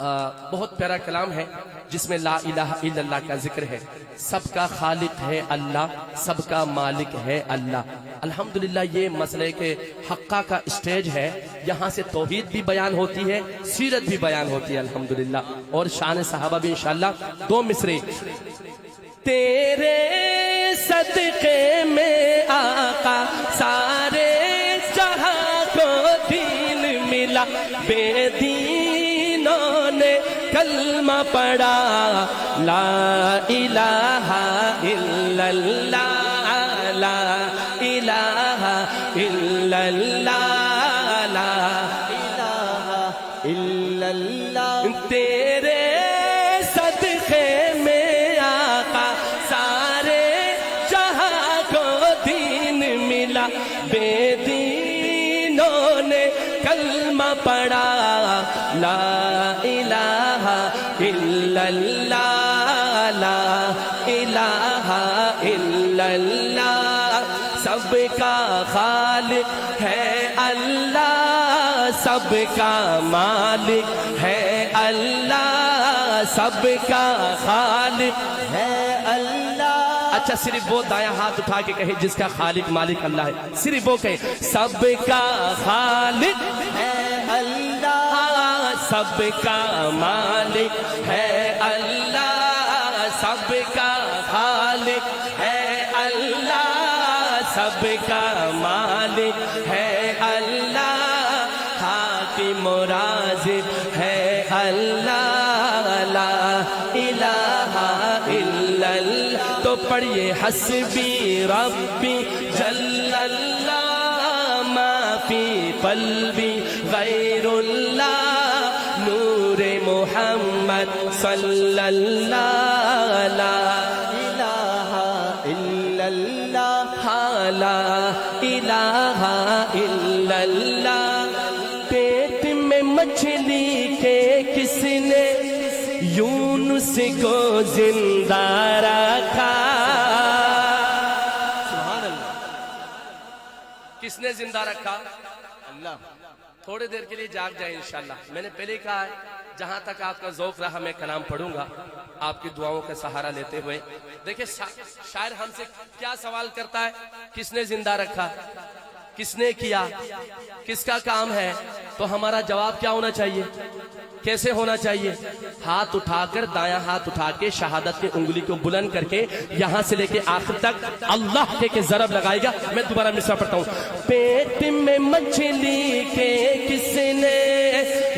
بہت پیارا کلام ہے جس میں لا الہ الا اللہ کا ذکر ہے. سب کا خالق ہے اللہ، سب کا مالک ہے اللہ. الحمدللہ یہ مسئلے کے حقہ کا اسٹیج ہے. یہاں سے توحید بھی بیان ہوتی ہے، سیرت بھی بیان ہوتی ہے الحمدللہ، اور شان صحابہ بھی انشاءاللہ. 2 مصرے. تیرے صدقے میں آقا سارے جہاں کو دین ملا، بے دینوں نے کلمہ پڑھا لا الہ الا اللہ، لا الہ الا اللہ، لا الہ الا اللہ. تیرے صدقے میں آقا سارے جہاں کو دین ملا، بے دینوں نے کلمہ پڑھا لا الہ الا اللہ، لا الہ الا اللہ. سب کا خالق ہے اللہ، سب کا مالک ہے اللہ، سب کا خالق ہے اللہ. اچھا صرف وہ دایاں ہاتھ اٹھا کے کہے جس کا خالق مالک اللہ ہے، صرف وہ کہے سب کا خالق ہے اللہ، سب کا مالک ہے اللہ، سب کا خالق ہے اللہ، سب کا مالک ہے اللہ، حاکم و رازق ہے اللہ، لا الہ الا اللہ. تو پڑھیے حسبی ربی جل اللہ، ما فی قلبی غیر اللہ، نور محمد صلی اللہ، لا الہ الا اللہ، لا الہ الا اللہ. پیٹ میں مچھلی کے کس نے یونس کو زندہ رکھا؟ سبحان اللہ. کس نے زندہ رکھا؟ اللہ. تھوڑے دیر کے لیے جاگ جائے انشاءاللہ. میں نے پہلے کہا ہے جہاں تک آپ کا ذوق رہا میں کلام پڑھوں گا آپ کی دعاؤں کا سہارا لیتے ہوئے. دیکھیں شاعر ہم سے کیا سوال کرتا ہے، کس نے زندہ رکھا، کس نے کیا، کس کا کام ہے؟ تو ہمارا جواب کیا ہونا چاہیے، کیسے ہونا چاہیے؟ ہاتھ اٹھا کر، دایاں ہاتھ اٹھا کے شہادت کی انگلی کو بلند کر کے یہاں سے لے کے آخر تک اللہ کے ضرب لگائے گا. میں دوبارہ مصرع پڑھتا ہوں. پیٹ میں مچھلی کے کس نے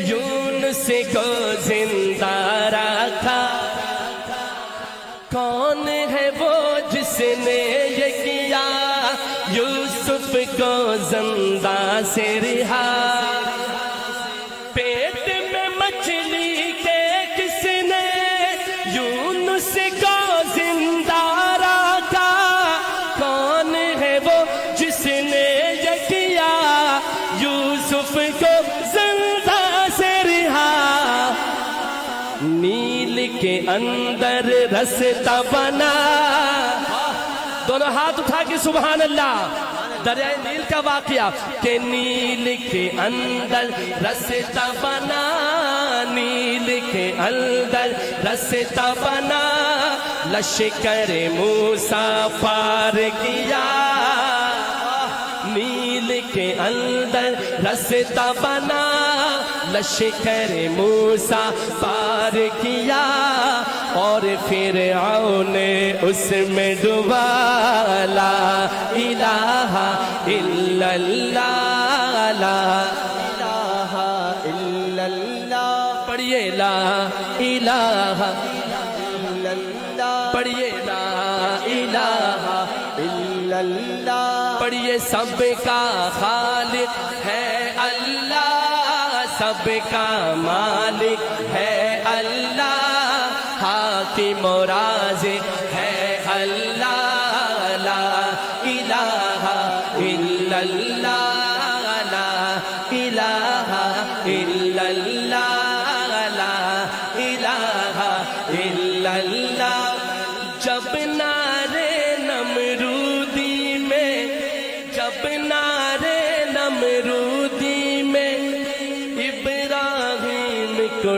یونس کو زندہ رکھا؟ کون ہے وہ جس نے یہ کیا یوسف کو زندہ سے رہا؟ پیٹ میں مچھلی کے کس نے یونس کو زندہ رکھا؟ کون ہے وہ جس نے یہ کیا یوسف کو زندہ سے رہا؟ نیل کے اندر رستہ بنا. دونوں ہاتھ اٹھا کے سبحان اللہ. دریائے نیل کا واقعہ کہ نیل کے اندر رستہ بنا، نیل کے اندر رستہ بنا، لشکر موسیٰ پار کیا. نیل کے اندر رستہ بنا، لشکر موسیٰ پار کیا، اور فرعون نے اس میں ڈوبا. لا الہ الا اللہ، لا الہ الا اللہ. پڑھیے لا الہ الا اللہ، پڑھیے لا الہ الا اللہ. پڑھیے سب کا خالق ہے اللہ، سب کا مالک ہے اللہ، حاکم و رازق ہے اللہ، لا الہ الا اللہ، لا الہ الا اللہ، لا الہ الا اللہ. جب نعرے نمرودی میں، جب نعرے نمرودی میں ابراہیم کو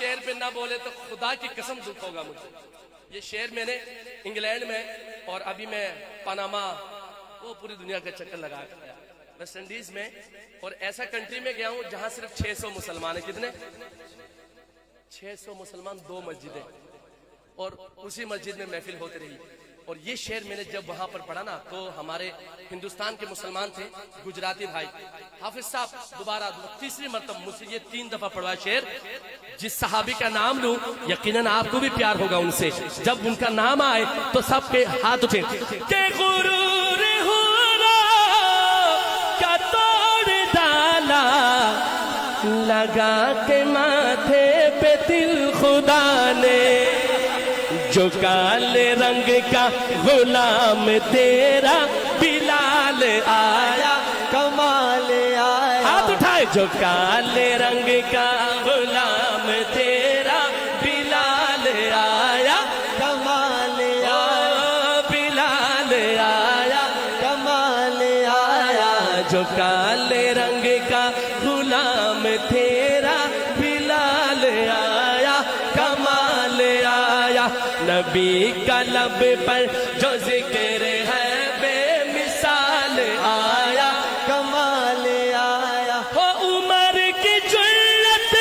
شعر پہ نہ بولے تو خدا کی قسم دکھ ہوگا مجھے. یہ شعر میں نے انگلینڈ میں اور ابھی میں پاناما وہ پوری دنیا کا چکر لگا کر ویسٹ انڈیز میں اور ایسا کنٹری میں گیا ہوں جہاں صرف 600 مسلمان ہیں. کتنے؟ 600 مسلمان، 2 مسجدیں اور اسی مسجد میں محفل ہوتی رہی. اور یہ شعر میں نے جب وہاں پر پڑھا نا تو ہمارے ہندوستان کے مسلمان تھے گجراتی بھائی حافظ صاحب دوبارہ تیسری مرتبہ مجھ سے یہ 3 دفعہ پڑھا شعر. جس صحابی کا نام لوں یقیناً آپ کو بھی پیار ہوگا ان سے. جب ان کا نام آئے تو سب کے ہاتھ اٹھے. کہ غرور ہورا کا توڑ ڈالا لگا کے ماتھے پہ دل خدا نے، جو کالے رنگ کا غلام تیرا بلال آیا کمال آیا. ہاتھ اٹھائے. جو کالے رنگ کا غلام تیرا بلال آیا کمال آیا. بلال آیا کمال آیا. جو کالے رنگ کا غلام تیرا بلال آیا کمال آیا. نبی کا لب پر جو ذکر ہے بے مثال آیا کمال آیا. ہو عمر کی جرت.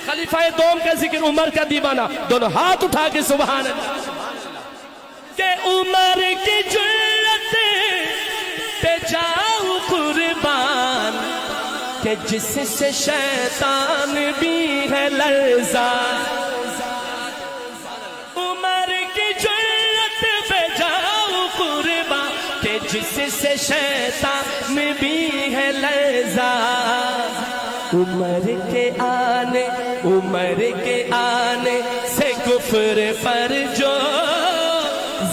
خلیفہ دوم کا ذکر عمر کا دیوانہ دونوں ہاتھ اٹھا کے سبحان اللہ. کہ عمر کی جرت پہ جاؤ قربان کہ جس سے شیطان بھی ہے لرزان. عمر کی جرت پہ جاؤ قربان کہ جس سے شیطان بھی ہے لرزان. عمر کے آنے سے کفر پر جو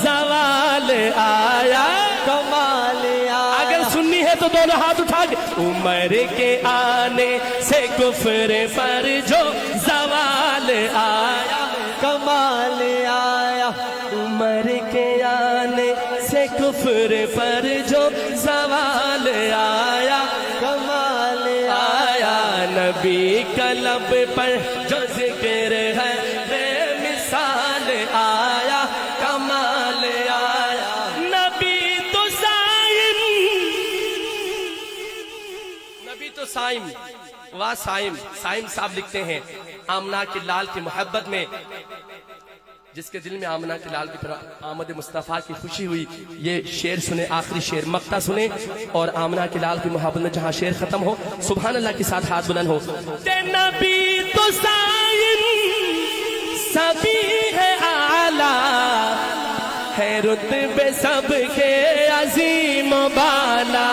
زوال آیا کمال آیا. اگر سننی ہے تو دونوں ہاتھ اٹھا کے. عمر کے آنے سے کفر پر جو زوال آیا کمال آیا. عمر کے آنے سے کفر پر جو زوال آیا کمال آیا. نبی کا لب پر جو ذکر ہے بے مثال آیا کمال آیا. نبی تو سائم، نبی تو سائم واہ سائم. سائم صاحب لکھتے ہیں آمنہ کے لال کی محبت میں جس کے دل میں آمنہ کے لال کی طرح آمد مصطفیٰ کی خوشی ہوئی. یہ شعر سنے، آخری شعر مقطع سنے اور آمنہ کے لال کی محبت میں جہاں شعر ختم ہو سبحان اللہ کے ساتھ ہاتھ بلند ہو. کہ نبی تو سائن سبھی ہے اعلیٰ ہے رتبے سب کے عظیم و بالا،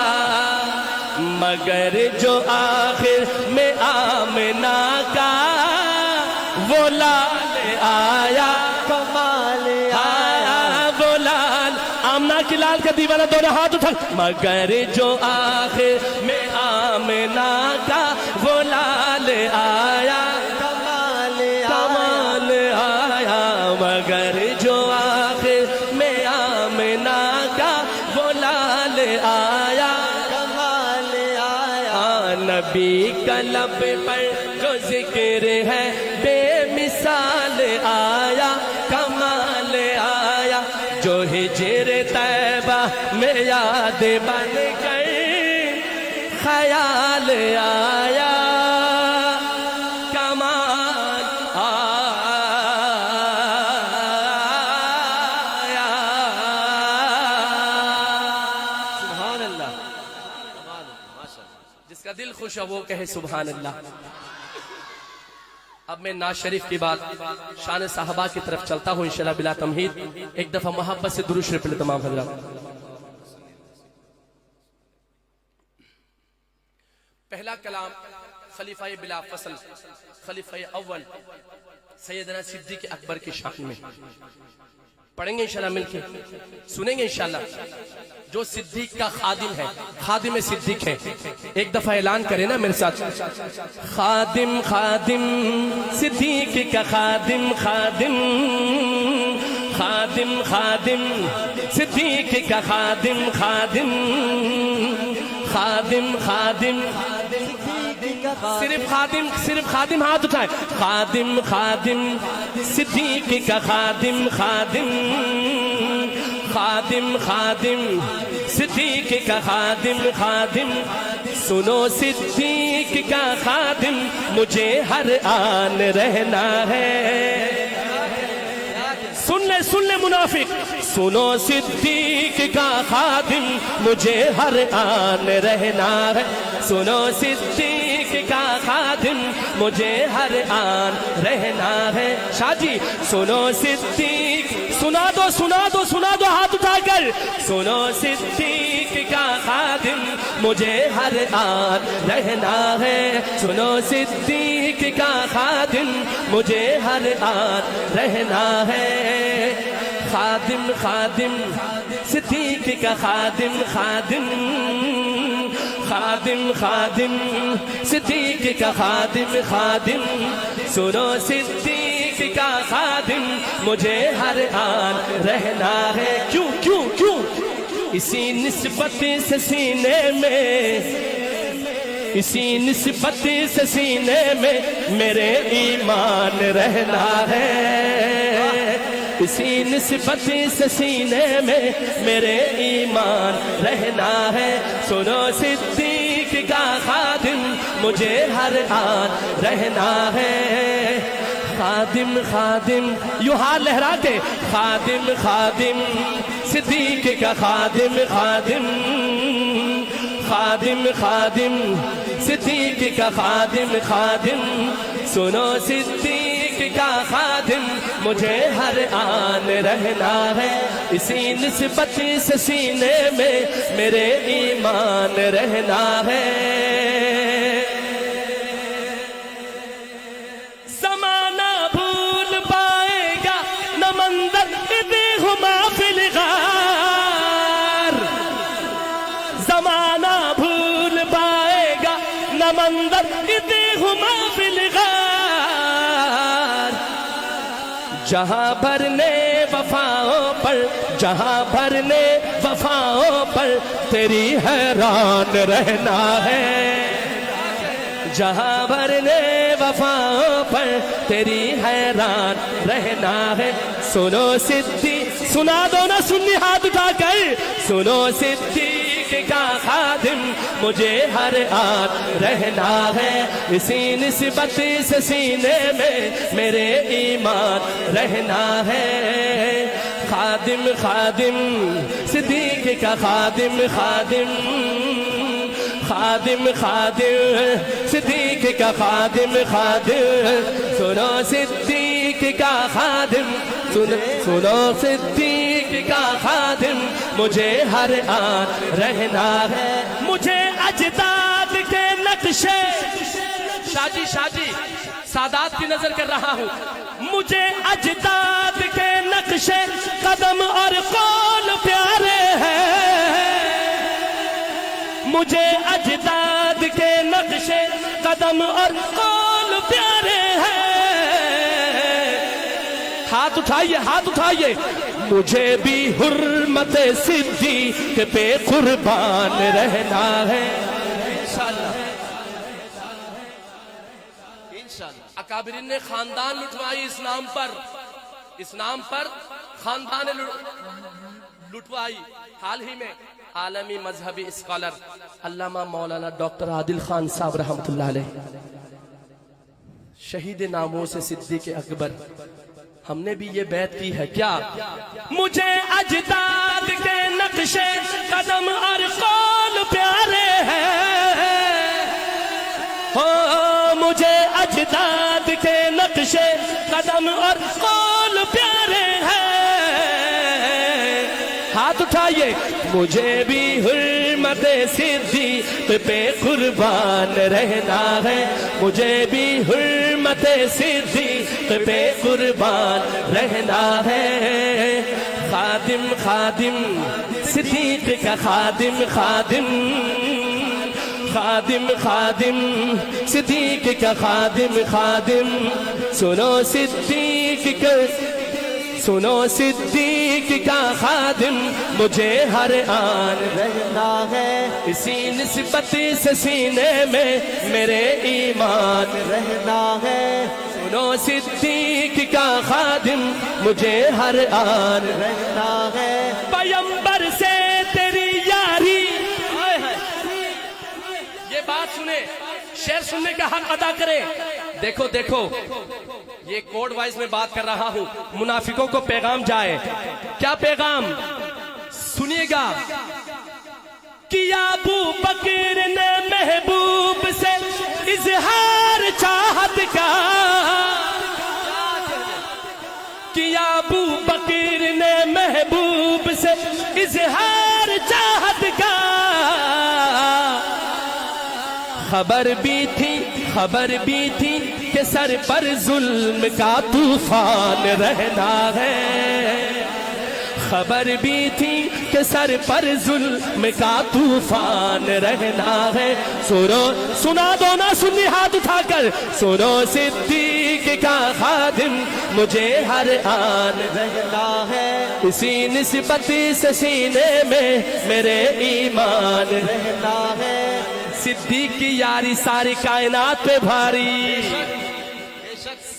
مگر جو آخر میں آمنہ کا وہ لال آیا کمال آیا وہ لال. آمنہ کی لال کا دیوانہ دونوں ہاتھ اٹھا. مگر جو آخر میں آمنہ کا وہ لال آیا کمال کمال آیا. مگر جو آخر میں آمنہ کا وہ لال آیا کمال آیا. نبی کا لب پر جو ذکر ہے بے مثال آیا کمال آیا. جو ہجر طیبہ میں یاد بن کر خیال آیا کمال آیا. سبحان اللہ. جس کا دل خوش ہے وہ کہے سبحان اللہ. اب میں ناز شریف کی بات شان صحابہ کی طرف چلتا ہوں انشاءاللہ بلا تمہید. ایک دفعہ محبت سے درود شریف پڑھیں تمام حضرات. پہلا کلام خلیفہ بلا فصل خلیفہ اول سیدنا صدیق اکبر کی شان میں پڑھیں گے انشاءاللہ مل کے سنیں گے انشاءاللہ. جو صدیق کا خادم ہے، خادم صدیق ہے، ایک دفعہ اعلان کریں نا میرے ساتھ. خادم خادم صدیق کا خادم خادم خادم خادم صدیق کا خادم خادم خادم خادم کا خادم، صرف خادم ہاتھ اٹھائیں. خادم خادم صدیق کا خادم، خادم خادم خادم صدیق کا خادم، خادم. سنو صدیق کا خادم مجھے ہر آن رہنا ہے. سن لے منافق. سنو صدیق کا خادم مجھے ہر آن رہنا ہے. سنو صدیق کا خادم مجھے ہر آن رہنا ہے. شاہ جی سنو صدیق، سنا دو ہاتھ اٹھا کر. سنو صدیق کا خادم مجھے ہر آن رہنا ہے. سنو صدیق کا خادم مجھے ہر آن رہنا ہے. خادم خادم صدیق کا خادم، خادم خادم خادم صدیق کا خادم، خادم. سنو صدیق کا خادم مجھے ہر آن رہنا ہے. کیوں کیوں کیوں؟ اسی نسبت سے سینے میں، اسی نسبت سے سینے میں میرے ایمان رہنا ہے. اسی نسبت سے سینے میں میرے ایمان رہنا ہے. سنو صدیق کا خادم مجھے ہر آن رہنا ہے. خادم خادم یوں ہاتھ لہرا کے. خادم خادم صدیق کا خادم، خادم خادم خادم صدیق کا خادم، خادم. سنو صدیق کا خادم مجھے ہر آن رہنا ہے. اسی نسبت سے سینے میں میرے ایمان رہنا ہے. زمانہ بھول پائے گا نہ منظر ادھما فی الغار. زمانہ بھول پائے گا نہ منظر ادھما فی الغار. جہاں بھرنے وفاؤں پر، جہاں بھرنے وفاؤں پر تیری حیران رہنا ہے. جہاں بھرنے وفاؤں پر تیری حیران رہنا ہے. سنو صدیق، سنا دو نا سنی ہاتھ اٹھا کر. سنو صدیق کا خادم مجھے ہر آن رہنا ہے. اسی نسبت سے سینے میں میرے ایمان رہنا ہے. خادم خادم صدیق کا خادم، خادم خادم خادم صدیق کا خادم، خادم. سنو صدیق کا خادم، سنو صدیق کا خادم مجھے ہر آن رہنا ہے. مجھے اجداد کے نقشے، شاہ جی سادات کی نظر کر رہا ہوں. مجھے اجداد کے نقشے قدم اور قول پیارے ہیں. مجھے اجداد کے نقشے قدم اور قول پیارے ہیں. ہاتھ اٹھائیے، ہاتھ اٹھائیے. مجھے بھی حرمت صدیق پہ قربان رہنا ہے. اکابرین نے خاندان لٹوائی اسلام پر خاندان لٹوائی. حال ہی میں عالمی مذہبی اسکالر علامہ مولانا ڈاکٹر عادل خان صاحب رحمت اللہ علیہ، شہید ناموس صدیق اکبر، ہم نے بھی یہ بیعت کی ہے. کیا؟ مجھے اجداد کے نقشے قدم اور قول پیارے ہیں. مجھے اجداد کے نقشے قدم اور قول پیارے ہیں. ہاتھ اٹھائیے. مجھے بھی حرمت صدیق پہ قربان رہنا ہے. مجھے بھی حرمت صدیق پہ قربان رہنا ہے. خادم خادم صدیق کا خادم، خادم خادم خادم صدیق کا خادم، خادم. سنو صدیق کا، سنو صدیق صدیق کا خادم مجھے ہر آن رہنا ہے اسی نسبت سے سینے میں میرے ایمان رہنا ہے سنو صدیق کا خادم مجھے ہر آن رہنا ہے پیمبر سے تیری یاری یہ بات سنیں شعر سننے کا حق ادا کریں دیکھو دیکھو یہ کوڈ وائز میں بات کر رہا ہوں منافقوں کو پیغام جائے کیا پیغام سنیے گا کیا ابو بکر نے محبوب سے اظہار چاہت کا کیا ابو بکر نے محبوب سے اظہار چاہت کا خبر بھی تھی کہ سر پر ظلم کا طوفان رہنا ہے خبر بھی تھی کہ سر پر ظلم کا طوفان رہنا ہے سنا دو نا سنی ہاتھ اٹھا کر سنو صدیق کا خادم مجھے ہر آن رہنا ہے اسی نسبت سے سینے میں میرے ایمان رہنا ہے صدیق کی یاری ساری کائنات پہ بھاری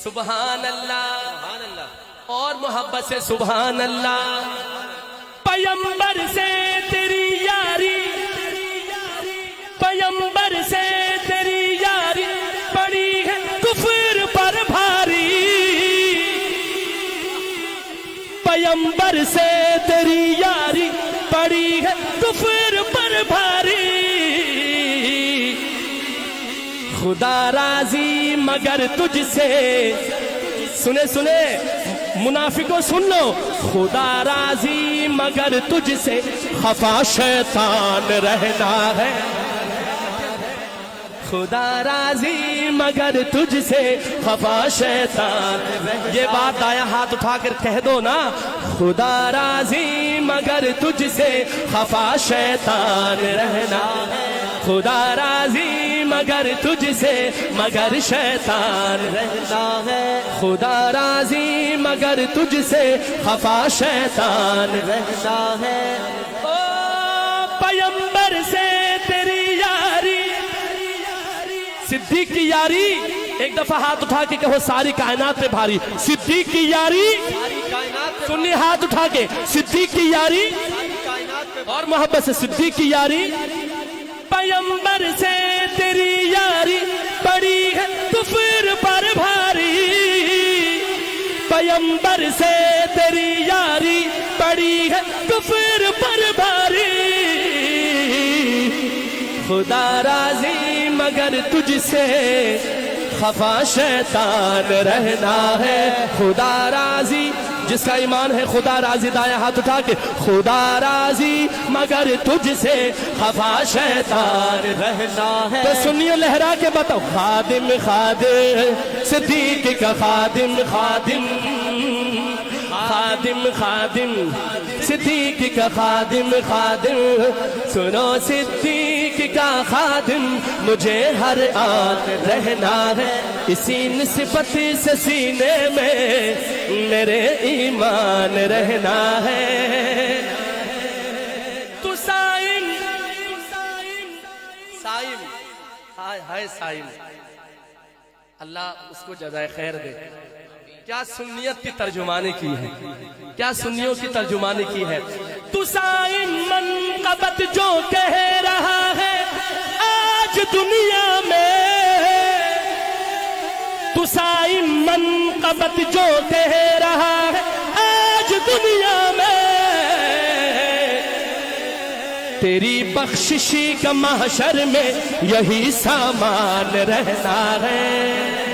سبحان اللہ اور محبت سے سبحان اللہ پیمبر سے تیری یاری پیمبر سے تیری یاری پڑی ہے کفر پر بھاری پیمبر سے تیری یاری پڑی ہے کفر پر بھاری خدا راضی مگر تجھ سے سنے منافقوں سن لو خدا راضی مگر تجھ سے خفا شیطان رہنا ہے خدا راضی مگر تجھ سے خفا شیطان یہ بات دایا ہاتھ اٹھا کر کہہ دو نا خدا راضی مگر تجھ سے خفا شیطان رہنا خدا راضی مگر تجھ سے مگر شیطان رہنا ہے خدا راضی مگر تجھ سے خفا شیطان رہنا ہے او پیمبر سے تیری یاری صدیق کی یاری ایک دفعہ ہاتھ اٹھا کے کہو ساری کائنات پہ بھاری صدیق کی یاری سنی ہاتھ اٹھا کے صدیق کی یاری اور محبت سے صدیق کی یاری پیمبر سے تیری یاری پڑی ہے کفر پر بھاری پیمبر سے تیری یاری پڑی ہے کفر پر بھاری خدا راضی مگر تجھ سے خفا شیطان رہنا ہے خدا راضی جس کا ایمان ہے خدا راضی دایا ہاتھ اٹھا کے خدا راضی مگر تجھ سے خفا شیطان رہنا ہے تو سنیے لہرا کے بتاؤ خادم خادم صدیق کا خادم خادم خادم خادم صدیق کا خادم خادم سنو صدیق کا خادم مجھے ہر آن رہنا ہے اسی نسبت سے سینے میں میرے ایمان رہنا ہے تو سائم سائم ہائے ہائے سائم اللہ اس کو جزائے خیر دے کیا سنیت کی ترجمانی کی ہے کیا سنیوں کی ترجمانی کی ہے تو سائم منقبت جو کہہ رہا ہے آج دنیا میں تو سائم منقبت جو کہہ رہا ہے آج دنیا میں تیری بخششی کا محشر میں یہی سامان رہنا ہے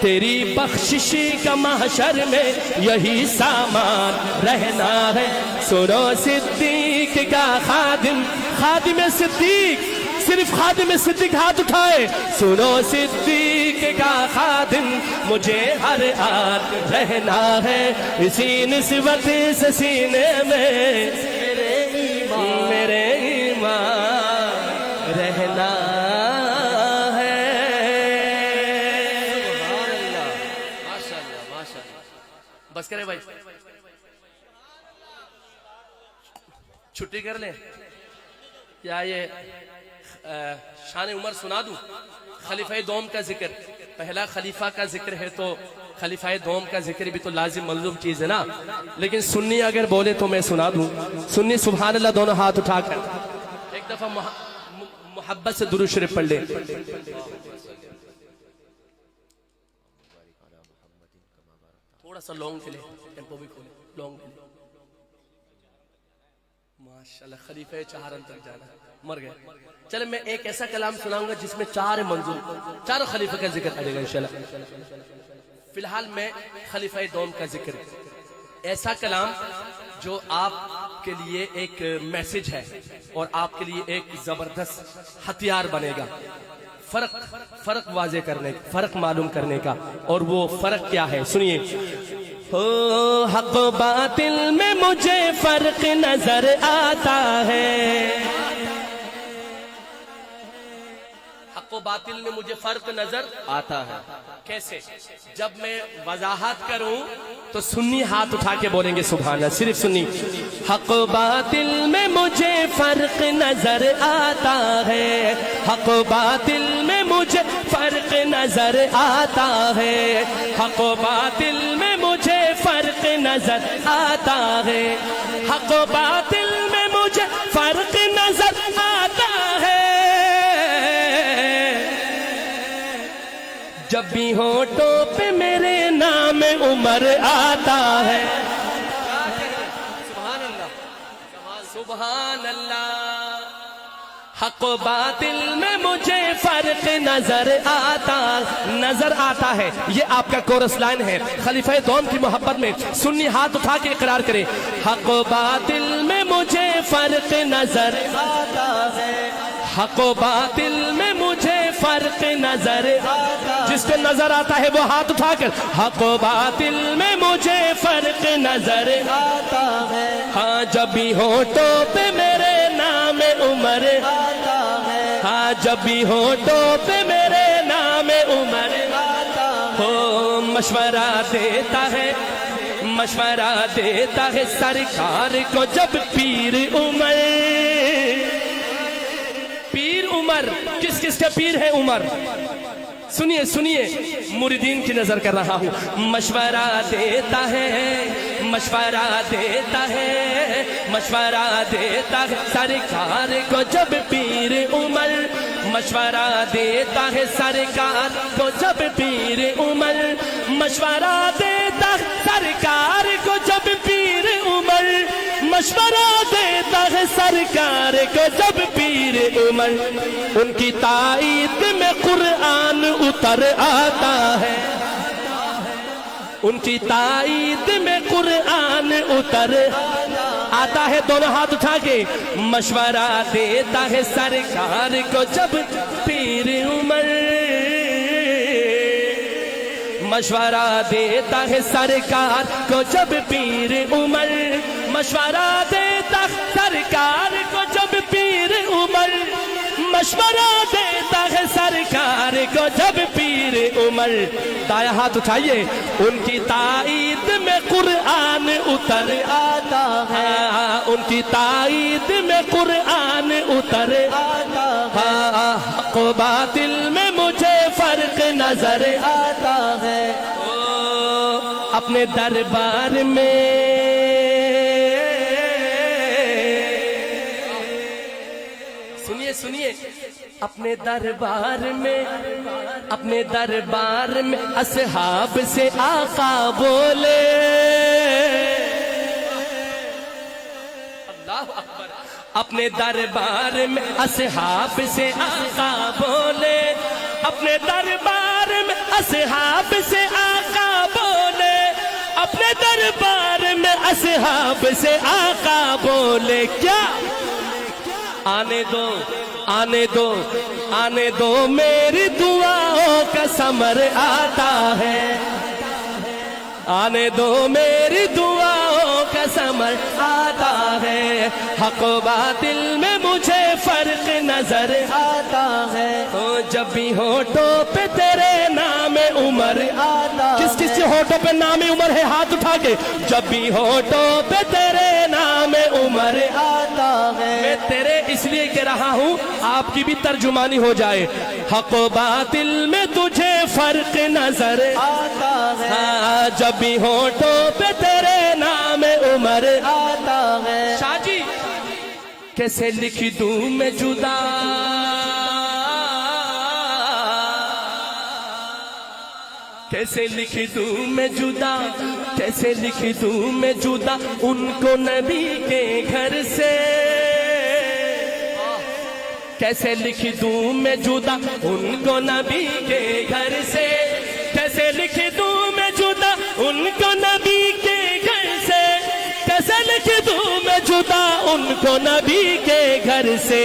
تیری بخششی کا محشر میں یہی سامان رہنا ہے سنو صدیق کا خادم خادم صدیق صرف خادم صدیق ہاتھ اٹھائے سنو صدیق کا خادم مجھے ہر آن رہنا ہے اسی نسبت سے سینے میں میرے ایمان رہنا بس کرے بھائی چھٹی کر لیں یا یہ شان عمر سنا دوں؟ خلیفہ دوم کا ذکر، پہلا خلیفہ کا ذکر ہے تو خلیفہ دوم کا ذکر بھی تو لازم ملزوم چیز ہے نا، لیکن سنی اگر بولے تو میں سنا دوں۔ سنی سبحان اللہ دونوں ہاتھ اٹھا کر ایک دفعہ محبت سے درود شریف پڑھ لیں۔ تھوڑا سا لانگ کے لیں، ٹیمپو بھی کھولیں، لانگ کے لیں۔ ماشاءاللہ خلیفہ چہارم تک جانا ہے، مر گئے۔ چلے میں ایک ایسا کلام سناؤں گا جس میں چار منظور، چاروں خلیفہ کا ذکر آ جائے گا انشاءاللہ۔ فی الحال میں خلیفہ دوم کا ذکر، ایسا کلام جو آپ کے لیے ایک میسج ہے اور آپ کے لیے ایک زبردست ہتھیار بنے گا، فرق واضح کرنے کا، فرق معلوم کرنے کا۔ اور وہ فرق کیا ہے سنیے۔ حق و باطل میں مجھے فرق نظر آتا ہے، حق و باطل میں مجھے فرق نظر آتا ہے۔ کیسے؟ جب میں وضاحت کروں تو سنی ہاتھ اٹھا کے بولیں گے سبحان اللہ، صرف سنی۔ حق و باطل میں مجھے فرق نظر آتا ہے، حق و باطل میں مجھے فرق نظر آتا ہے، حق و باطل میں مجھے فرق نظر آتا ہے، حق و باطل میں مجھے فرق نظر آتا ہے۔ جب بھی ہونٹوں پہ میرے نام عمر آتا ہے، سبحان اللہ سبحان اللہ۔ حق و باطل میں مجھے فرق نظر آتا ہے، یہ آپ کا کورس لائن ہے خلیفہ دوم کی محبت میں۔ سنی ہاتھ اٹھا کے اقرار کرے، حق و باطل میں مجھے فرق نظر آتا ہے، حق و باطل میں مجھے فرق نظر آتا ہے۔ جس کو نظر آتا ہے وہ ہاتھ اٹھا کر، حق و باطل میں مجھے فرق نظر آتا ہے، ہاں جب بھی ہونٹوں پہ میرے نام عمر آتا ہے، ہاں جب بھی ہونٹوں پہ میرے نام عمر آتا ہے۔ مشورہ دیتا ہے، مشورہ دیتا ہے سرکار کو جب پیر عمر، پیر عمر کس کس کے پیر ہے عمر؟ سنیے سنیے، مریدین کی نظر کر رہا ہوں۔ مشورہ دیتا ہے، مشورہ دیتا ہے، مشورہ دیتا ہے سرکار کو جب پیر عمر، مشورہ دیتا ہے سرکار کو جب پیر عمر، مشورہ دیتا ہے سرکار کو جب پیر عمر، مشورہ دیتا ہے سرکار کو جب پیر عمر۔ ان کی تائید میں قرآن اتر آتا ہے، ان کی تائید میں قرآن اتر آتا ہے۔ دونوں ہاتھ اٹھا کے مشورہ دیتا ہے سرکار کو جب پیر عمر، مشورہ دیتا ہے سرکار کو جب پیر عمر، مشورہ دیتا ہے سرکار کو جب پیر عمر، مشورہ دیتا ہے سرکار کو جب پیر عمر۔ دایاں ہاتھ اٹھائیے، ان کی تائید میں قرآن اتر آتا ہے، ان کی تائید میں قرآن اتر آتا ہے، حق و باطل میں مجھے فرق نظر آتا ہے۔ اپنے دربار میں سنیے، اپنے دربار میں، اپنے دربار میں اصحاب سے آقا بولے، اللہ اکبر، اپنے دربار میں اصحاب سے آقا بولے، اپنے دربار میں اصحاب سے آقا بولے، اپنے دربار میں اصحاب سے آقا بولے، کیا آنے دو آنے دو آنے دو میری دعاؤں کا ثمر آتا ہے، آنے دو میری دعاؤں کا ثمر آتا ہے، حق و باطل میں مجھے فرق نظر آتا ہے، جب بھی ہونٹوں پہ تیرے نام عمر آتا ہے۔ کس کس کے ہونٹوں پہ نام عمر ہے ہاتھ اٹھا کے، جب بھی ہونٹوں پہ تیرے نام عمر آتا ہے میں تیرے اس لیے کہہ رہا ہوں آپ کی بھی ترجمانی ہو جائے حق و باطل میں تجھے فرق نظر آتا ہے ہاں جب بھی ہونٹوں پہ تیرے نام عمر آتا ہے شاہ جی کیسے لکھ دوں میں جدا کیسے لکھ دوں میں جدا کیسے لکھ دوں میں جدا ان کو نبی کے گھر سے کیسے لکھ دوں میں جدا ان کو نبی کے گھر سے کیسے لکھ دوں میں جدا ان کو نبی کے گھر سے کیسے لکھ دوں میں جدا ان کو نبی کے گھر سے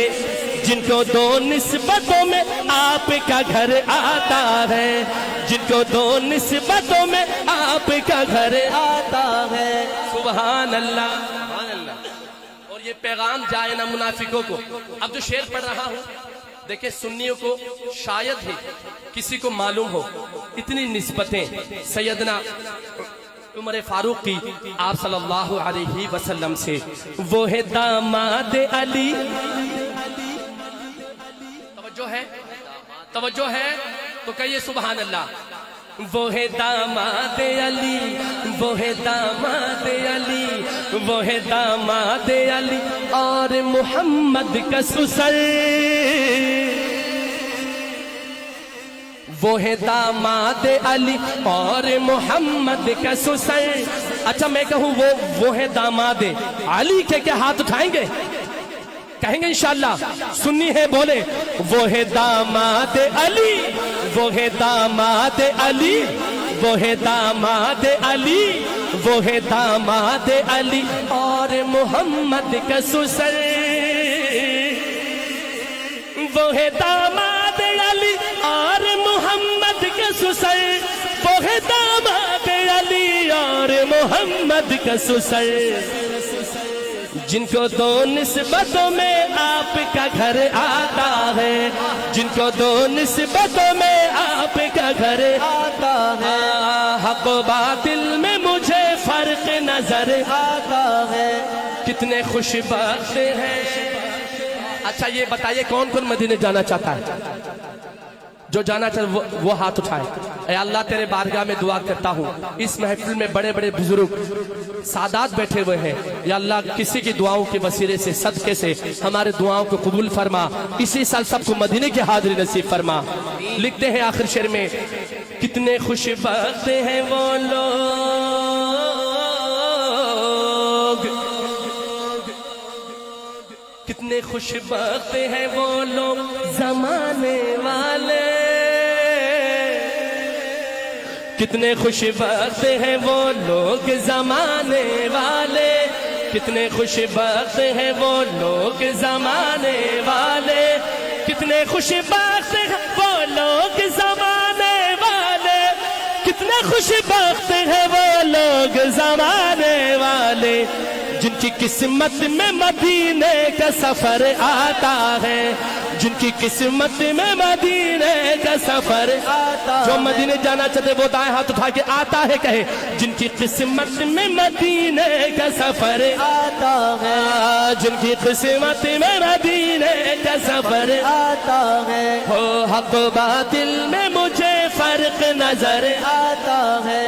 جن کو دو نسبتوں میں آپ کا گھر آتا ہے جن کو دو نسبتوں میں آپ کا گھر آتا ہے سبحان اللہ سبحان اللہ اور یہ پیغام جائے نا منافقوں کو اب جو شعر پڑھ رہا ہوں دیکھیں سنیوں کو شاید ہی کسی کو معلوم ہو اتنی نسبتیں سیدنا عمر فاروق کی آپ صلی اللہ علیہ وسلم سے وہ ہے داماد علی توجہ ہے تو کہیے سبحان اللہ وہ ہے داماد علی وہ ہے داماد علی وہ ہے داماد علی اور محمد کا سسر وہ ہے داماد علی اور محمد کا سسر اچھا میں کہوں وہ ہے داماد علی کے کیا ہاتھ اٹھائیں گے کہیں گے انشاءاللہ سنی ہے بولے وہ ہے داماد علی وہ ہے داماد علی وہ ہے داماد علی وہ ہے داماد علی اور محمد کا سسر وہ ہے داماد علی اور محمد کا سسر وہ ہے داماد علی اور محمد کا سسر جن کو دو نسبتوں میں آپ کا گھر آتا ہے جن کو دو نسبتوں میں آپ کا گھر آتا ہے حق و باطل میں مجھے فرق نظر آتا ہے کتنے خوش بخت ہیں اچھا یہ بتائیے کون کون مدینے جانا چاہتا ہے جو جانا چاہتا ہے وہ ہاتھ اٹھائے اے اللہ تیرے بارگاہ میں دعا کرتا ہوں اس محفل میں بڑے بڑے بزرگ سادات بیٹھے ہوئے ہیں یا اللہ کسی کی دعاؤں کے وسیلے سے صدقے سے ہمارے دعاؤں کو قبول فرما اسی سال سب کو مدینے کی حاضری نصیب فرما لکھتے ہیں آخر شعر میں کتنے خوش بخت ہیں وہ لوگ کتنے خوش بخت ہیں وہ لوگ زمانے والے کتنے خوش بخت ہیں وہ لوگ زمانے والے کتنے خوش بخت ہیں وہ لوگ زمانے والے کتنے خوش بخت ہیں وہ لوگ زمانے والے کتنے خوش بخت ہیں وہ لوگ زمانے والے جن کی قسمت میں مدینے کا سفر آتا ہے جن کی قسمت میں مدینے کا سفر آتا جو مدینے جانا چاہتے وہ دائیں ہاتھ اٹھا کے آتا ہے کہے جن کی قسمت میں مدینے کا سفر آتا ہے جن کی قسمت میں مدینے کا سفر آتا ہے ہو حق و باطل میں مجھے فرق نظر آتا ہے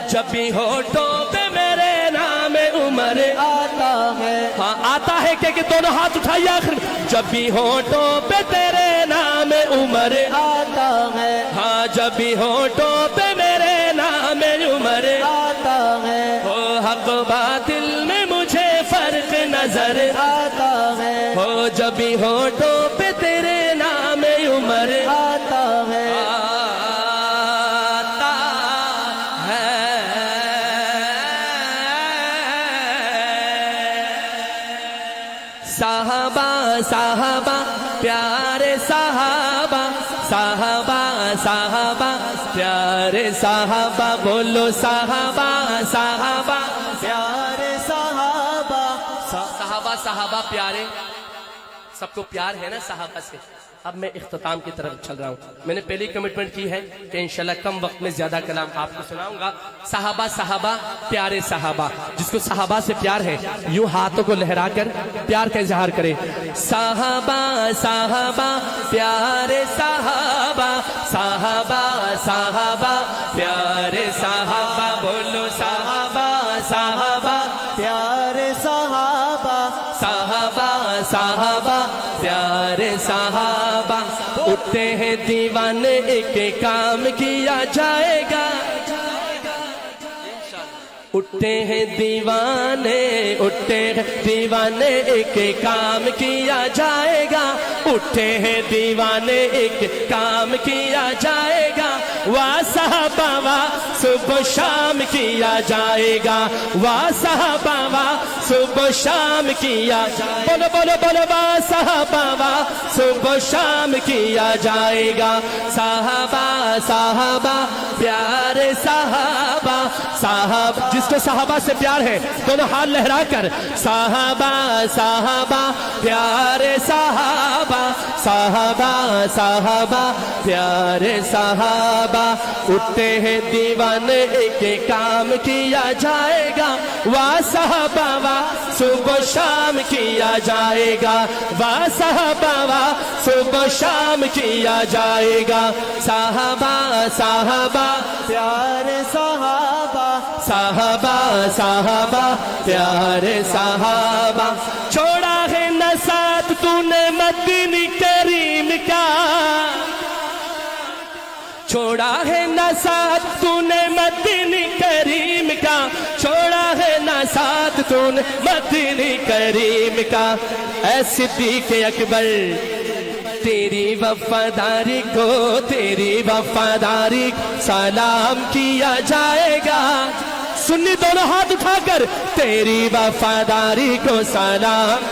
جب بھی ہونٹوں پہ میرے نام عمر آتا ہے ہاں آتا ہے کہ دونوں ہاتھ اٹھائیے آخر جب بھی ہونٹوں پہ تیرے نام عمر آتا ہے ہاں جب بھی ہونٹوں پہ میرے نام عمر آتا ہے ہو حق و باطل میں مجھے فرق نظر آتا ہے ہو جب بھی ہونٹوں پہ تیرے نام عمر آتا ہے صحابہ صحابہ پیارے صحابہ صحابہ صحابہ پیارے صحابہ بولو صحابہ صحابہ پیارے صحابہ صحابہ صحابہ پیارے سب کو پیار ہے نا صحابہ سے. اب میں اختتام کی طرف چل رہا ہوں. میں نے پہلی کمٹمنٹ کی ہے کہ انشاءاللہ کم وقت میں زیادہ کلام آپ کو سناؤں گا. صحابہ صحابہ پیارے صحابہ. جس کو صحابہ سے پیار ہے یوں ہاتھوں کو لہرا کر پیار کا اظہار کرے. صحابہ صحابہ پیارے صحابہ صحابہ صحابہ پیارے صحابہ. بولو صحابہ صحابہ پیارے صحابہ صحابہ صحابہ پیارے صحابہ. اٹھتے ہیں دیوانے ایک کام کیا جائے گا. اٹھتے ہیں دیوانے اٹھتے ہیں دیوانے ایک کام کیا جائے گا. اٹھتے ہیں دیوانے ایک کام کیا جائے گا. واہ صحابہ واہ صبح شام کیا جائے گا. واہ صحابہ واہ صبح شام کیا. بولو بولو بولو واہ صحابہ واہ صبح شام کیا جائے گا. صحابہ صحابہ پیارے صحابہ صحابہ. جس کو صحابہ سے پیار ہے دونوں ہاتھ لہرا کر صحابہ صحابہ پیارے صحابہ صحابہ صحابہ پیارے صحابہ. اٹھتے ہیں دیوانے ایک کام کیا جائے گا. واہ صحابہ واہ صبح شام کیا جائے گا. واہ صحابہ واہ صبح شام کیا جائے گا. صحابہ صحابہ پیارے صحابہ صحابہ صحابہ پیارے صحابہ. چھوڑا ہے نہ ساتھ تو نے مدنی کریم کا. چھوڑا ہے نہ ساتھ تو نے مدنی کریم کا. چھوڑا ہے نہ ساتھ تو نے مدنی کریم کا. اے صدیق اکبر تیری وفاداری کو تیری وفاداری سلام کیا جائے گا. سنی دونوں ہاتھ اٹھا کر تیری وفاداری کو سلام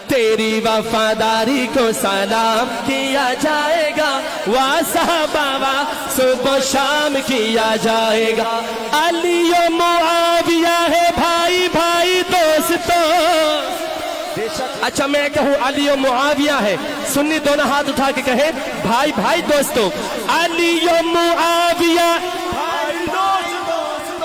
تیری وفاداری کو سلام کیا جائے گا. واہ صحابہ واہ صبح شام کیا جائے گا. علی و معاویہ ہے بھائی بھائی دوستو. اچھا میں کہوں علی و معاویہ ہے سنی دونوں ہاتھ اٹھا کے کہیں بھائی بھائی دوستو. علی و معاویہ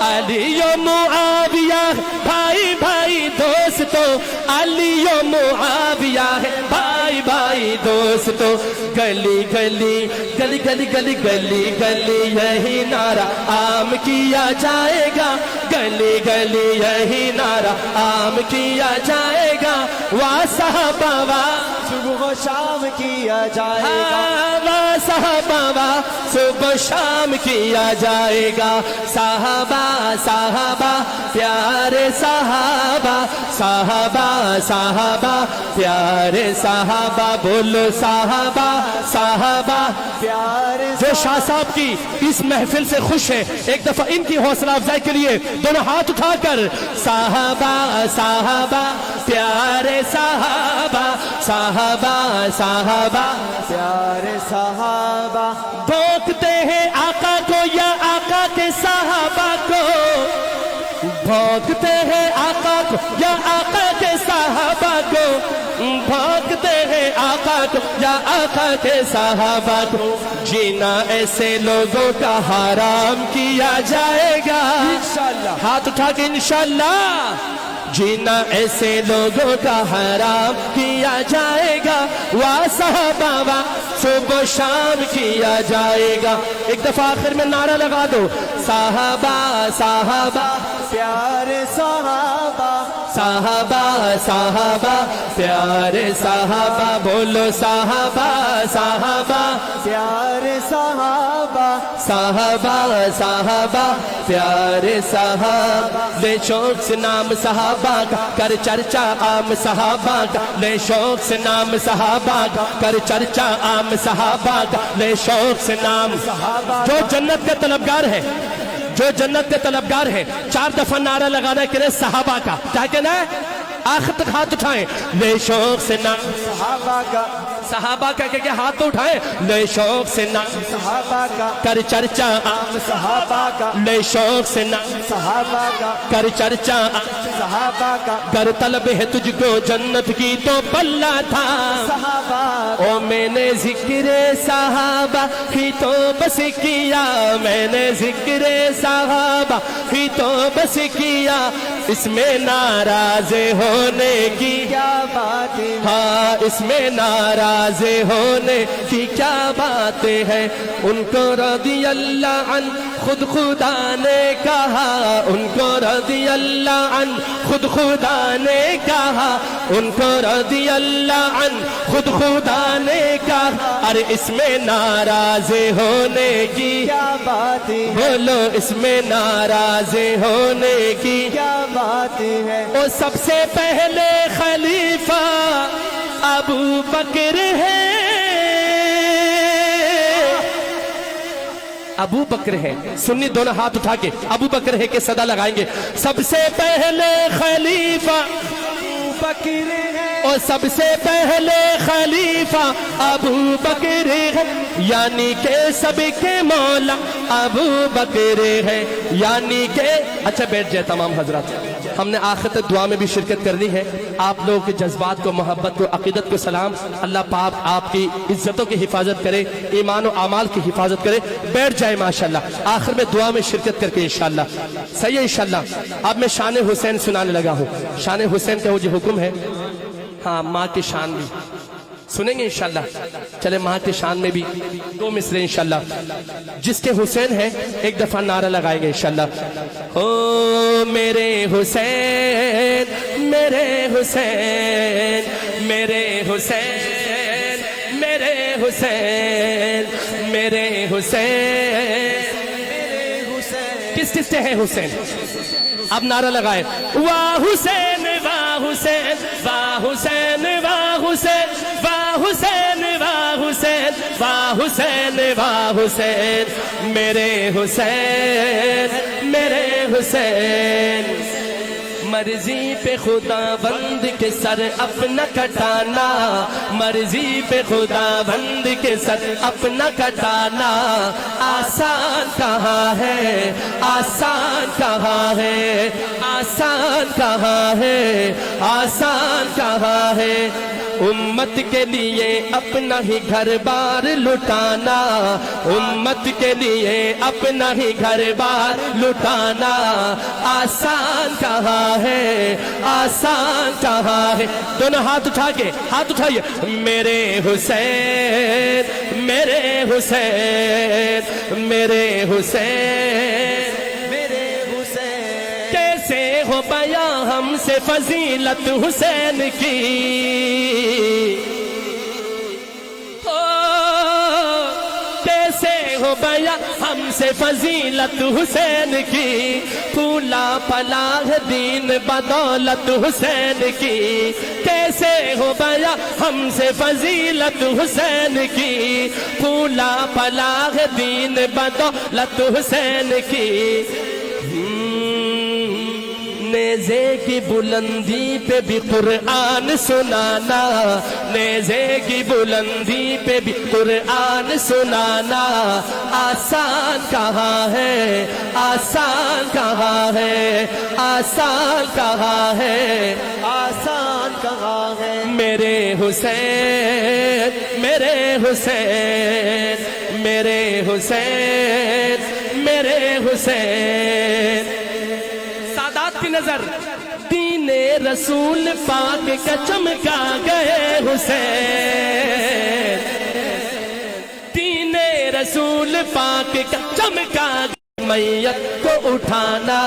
علی و معاویہ بھائی بھائی دوستو. علی و معاویہ ہے بھائی بھائی دوستو. گلی گلی گلی گلی گلی گلی گلی یہی نعرہ عام کیا جائے گا. گلی گلی یہی نعرہ عام کیا جائے گا. واہ صحابہ واہ صبح شام کیا جائے گا. واہ صحابہ واہ صبح شام کیا جائے گا. صحابہ صحابہ پیارے صحابہ صحابہ صحابہ پیارے صحابہ. بولو صحابہ صحابہ پیارے جو شاہ صاحب کی اس محفل سے خوش ہے ایک دفعہ ان کی حوصلہ افزائی کے لیے دونوں ہاتھ اٹھا کر صحابہ صحابہ پیارے صحابہ صحابہ صحابہ پیارے صحابہ. بھونکتے ہیں آقا کو یا آقا کے صحابہ کو. بھونکتے ہیں آقا کو یا آقا کے صحابہ کو. بھونکتے ہیں آقا کو یا آقا کے صحابہ کو. جینا ایسے لوگوں کا حرام کیا جائے گا. انشاءاللہ ہاتھ اٹھا کے انشاءاللہ. جینا ایسے لوگوں کا حرام کیا جائے گا. واہ صحابہ واہ صبح شام کیا جائے گا. ایک دفعہ آخر میں نعرہ لگا دو صحابہ صحابہ پیارے صحابہ صحابہ صحابہ پیارے صحابہ. بولو صحابہ صحابہ پیارے صحابہ صحابہ صحابہ پیارے صحابہ. لے شوق سے نام صحابہ کا کر چرچا عام صحابہ کا. لے شوق سے نام صحابہ کا کر چرچا عام صحابہ کا. لے شوق سے نام صحابہ. جو جنت کے طلبگار ہے جو جنت کے طلبگار ہے 4 دفعہ نعرہ لگانا کرے صحابہ کا. کیا کہنا ہے؟ آخر تک ہاتھ اٹھائیں. لے شوق سے نام صحابہ کا صحابہ کہ ہاتھ تو اٹھائیں نئے شوق سے نام صحابہ کا کر چرچا عام صحابہ کا نئے شوق سے نام صحابہ کا کر چرچا صحابہ کا گر طلب ہے تجھ کو جنت کی تو پلہ تھا صحابہ او میں نے ذکر صحابہ ہی تو بس کیا میں نے ذکر صحابہ ہی تو بس کیا اس میں ناراض ہونے کی کیا بات ہے ہاں اس میں ناراض ہونے کی کیا باتیں ہیں ان کو رضی اللہ عنہ خود خدا نے کہا ان کو رضی اللہ عنہ خود خدا نے کہا ان کو رضی اللہ عنہ خود خدا نے کہا ارے اس میں ناراض ہونے کی کیا بات ہے بولو اس میں ناراض ہونے کی کیا بات ہے وہ سب سے پہلے خلیفہ ابو بکر ہے ابو بکر ہے سنی دونوں ہاتھ اٹھا کے ابو بکر ہے کہ صدا لگائیں گے سب سے پہلے خلیفہ ابو بکر ہے اور سب سے پہلے خلیفہ ابو بکر ہے یعنی کہ سب کے مولا ابو بکر ہے یعنی کہ اچھا بیٹھ جائے تمام حضرات ہم نے آخر تک دعا میں بھی شرکت کرنی ہے آپ لوگوں کے جذبات کو محبت کو عقیدت کو سلام اللہ پاک آپ کی عزتوں کی حفاظت کرے ایمان و اعمال کی حفاظت کرے بیٹھ جائے ماشاءاللہ آخر میں دعا میں شرکت کر کے انشاءاللہ صحیح ہے انشاءاللہ اب میں شان حسین سنانے لگا ہوں شان حسین کا وہ جو حکم ہے ہاں ماں کی شان بھی سنیں گے انشاءاللہ چلے ماں کی شان میں بھی دو مصرے انشاءاللہ جس کے حسین ہے ایک دفعہ نعرہ لگائیں گے انشاءاللہ او میرے حسین میرے حسین میرے حسین میرے حسین میرے حسین کس کس سے ہے حسین اب نعرہ لگائے واہ حسین واہ حسین واہ حسین واہ حسین واہ حسین واہ حسین واہ حسین واہ حسین میرے حسین میرے حسین مرضی پہ خدا بند کے سر اپنا کٹانا مرضی پہ خدا بند کے سر اپنا کٹانا آسان کہاں ہے آسان کہاں ہے آسان کہاں ہے آسان کہاں ہے امت کے لیے اپنا ہی گھر بار لٹانا امت کے لیے اپنا ہی گھر بار لٹانا آسان کہاں ہے آسان کہاں ہے دونوں ہاتھ اٹھا کے ہاتھ اٹھائیے میرے حسین میرے حسین میرے حسین میرے حسین کیسے ہو بیاں ہم سے فضیلت حسین کی کیسے ہو بیاں ہم سے فضیلت حسین کی پھولا پلا ہے دین بدولت حسین کی کیسے ہو بیاں ہم سے فضیلت حسین کی پھولا پلا ہے دین بدولت حسین کی نیزے کی بلندی پہ بھی قرآن سنانا نیزے کی بلندی پہ بھی قرآن سنانا آسان کہاں ہے آسان کہاں ہے آسان کہاں ہے آسان کہاں ہے میرے حسین میرے حسین میرے حسین میرے حسین سادات کی نظر دین رسول پاک کا چمکا گئے حسین دین رسول پاک کا چمکا گئے میت کو اٹھانا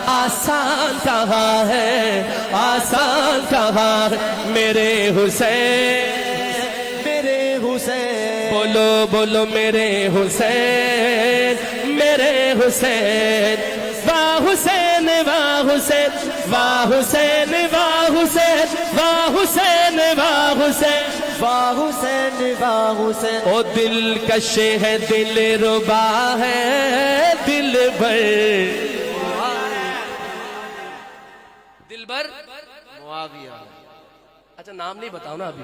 آسان کہاں ہے آسان کہاں ہے میرے حسین میرے حسین بولو بولو میرے حسین میرے حسین واہ حسین واہ حسین واہ حسین واہ حسین واہ حسین واہ حسین واہ حسین واہ حسین او دلکش ہے دل ربا ہے دل بر دل بر معاویہ اچھا نام نہیں بتاؤ نا ابھی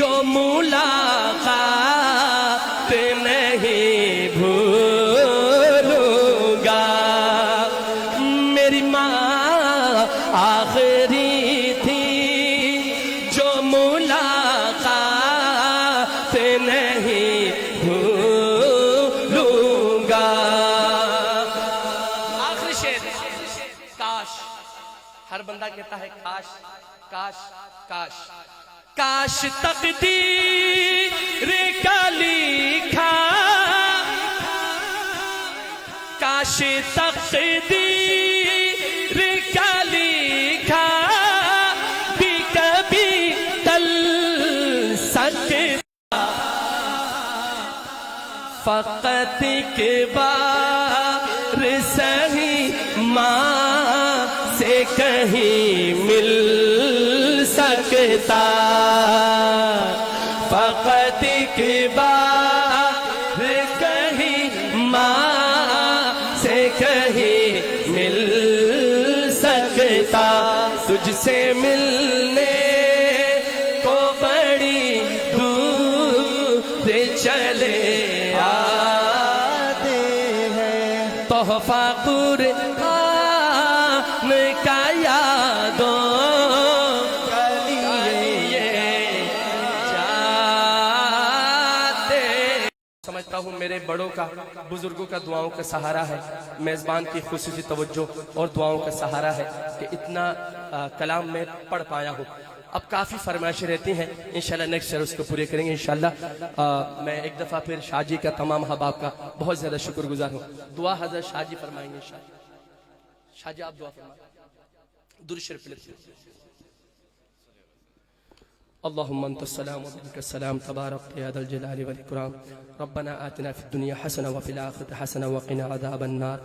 جو ملاقات نہیں بھولوں گا. میری ماں آخری تھی جو ملاقات نہیں بھولوں گا. آخری شعر. کاش، ہر بندہ کہتا ہے کاش کاش کاش. کاش تقدیر کا لکھا، کاش تقدیر کا لکھا بھی کبھی ٹل سکتا. فقط ایک بار سہی ماں سے کہیں مل سکتا. فقط ایک بار کہیں ماں سے کہیں مل سکتا. تجھ سے ملنے کو بڑی دور چلے آتے ہیں تحفہ قرآن کا یادوں سمجھتا ہوں میرے بڑوں کا، بزرگوں کا دعاؤں کا سہارا ہے، میزبان کی خصوصی توجہ اور دعاؤں کا سہارا ہے کہ اتنا کلام میں پڑھ پایا ہوں. اب کافی فرمائشیں رہتی ہیں، انشاءاللہ نیکسٹ ایئر اس کو پورے کریں گے انشاءاللہ. میں ایک دفعہ پھر شاہ جی کا، تمام احباب کا بہت زیادہ شکر گزار ہوں. دعا حضرت شاہ جی فرمائیں گے انشاءاللہ. شاہ جی آپ دعا فرمائیں. درود شریف پڑھیں. اللهم انت السلام ومنك السلام تبارك يا ذا الجلال والاكرام. ربنا آتنا في الدنيا حسنه وفي الاخره حسنه وقنا عذاب النار.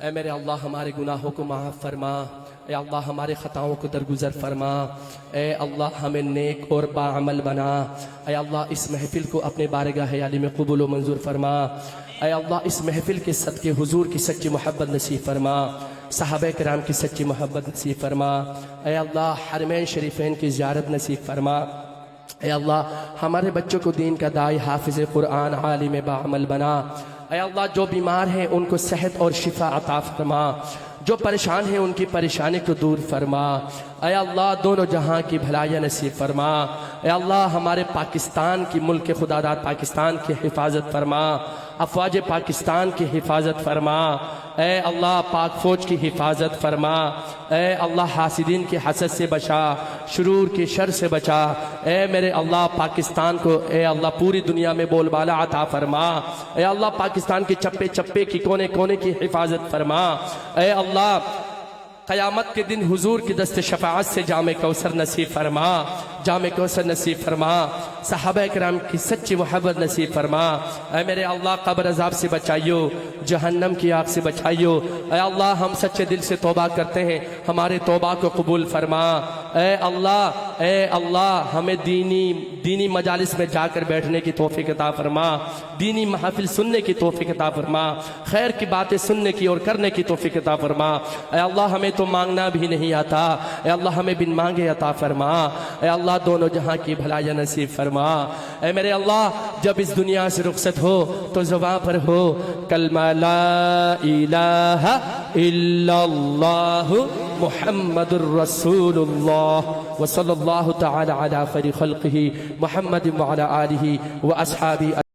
اے میرے اللہ ہمارے گناہوں کو معاف فرما. اے اللہ ہمارے خطاؤں کو درگزر فرما. اے اللہ ہمیں نیک اور باعمل بنا. اے اللہ اس محفل کو اپنے بارگاہ عالی میں قبول و منظور فرما. اے اللہ اس محفل کے صدقے حضور کی سچی محبت نصیب فرما. صحابہ کرام کی سچی محبت نصیب فرما. اے اللہ حرمین شریفین کی زیارت نصیب فرما. اے اللہ ہمارے بچوں کو دین کا داعی، حافظ قرآن، عالم باعمل بنا. اے اللہ جو بیمار ہیں ان کو صحت اور شفا عطا فرما. جو پریشان ہیں ان کی پریشانی کو دور فرما. اے اللہ دونوں جہاں کی بھلائیاں نصیب فرما. اے اللہ ہمارے پاکستان کی، ملک خداداد پاکستان کی حفاظت فرما. افواج پاکستان کی حفاظت فرما. اے اللہ پاک فوج کی حفاظت فرما. اے اللہ حاسدین کے حسد سے بچا، شرور کے شر سے بچا. اے میرے اللہ پاکستان کو اے اللہ پوری دنیا میں بول بالا عطا فرما. اے اللہ پاکستان کے چپے چپے کی، کونے کونے کی حفاظت فرما. اے اللہ قیامت کے دن حضور کی دست شفاعت سے جام کوثر نصیب فرما. جام کوثر نصیب فرما. صحابہ کرام کی سچی محبت نصیب فرما. اے میرے اللہ قبر عذاب سے بچائیو، جہنم کی آگ سے بچائیو. اے اللہ ہم سچے دل سے توبہ کرتے ہیں، ہمارے توبہ کو قبول فرما. اے اللہ ہمیں دینی مجالس میں جا کر بیٹھنے کی توفیق عطا فرما. دینی محافل سننے کی توفیق عطا فرما. خیر کی باتیں سننے کی اور کرنے کی توفیق عطا فرما. اے اللہ ہمیں تو مانگنا بھی نہیں آتا، اے اللہ ہمیں بن مانگے عطا فرما. اے اللہ دونوں جہاں کی بھلائیاں نصیب فرما. اے میرے اللہ جب اس دنیا سے رخصت ہو تو زباں پر ہو کلمہ لا الہ الا اللہ محمد الرسول اللہ وصلی اللہ تعالی علی خیر خلقہ محمد وعلی آلہ واصحابہ.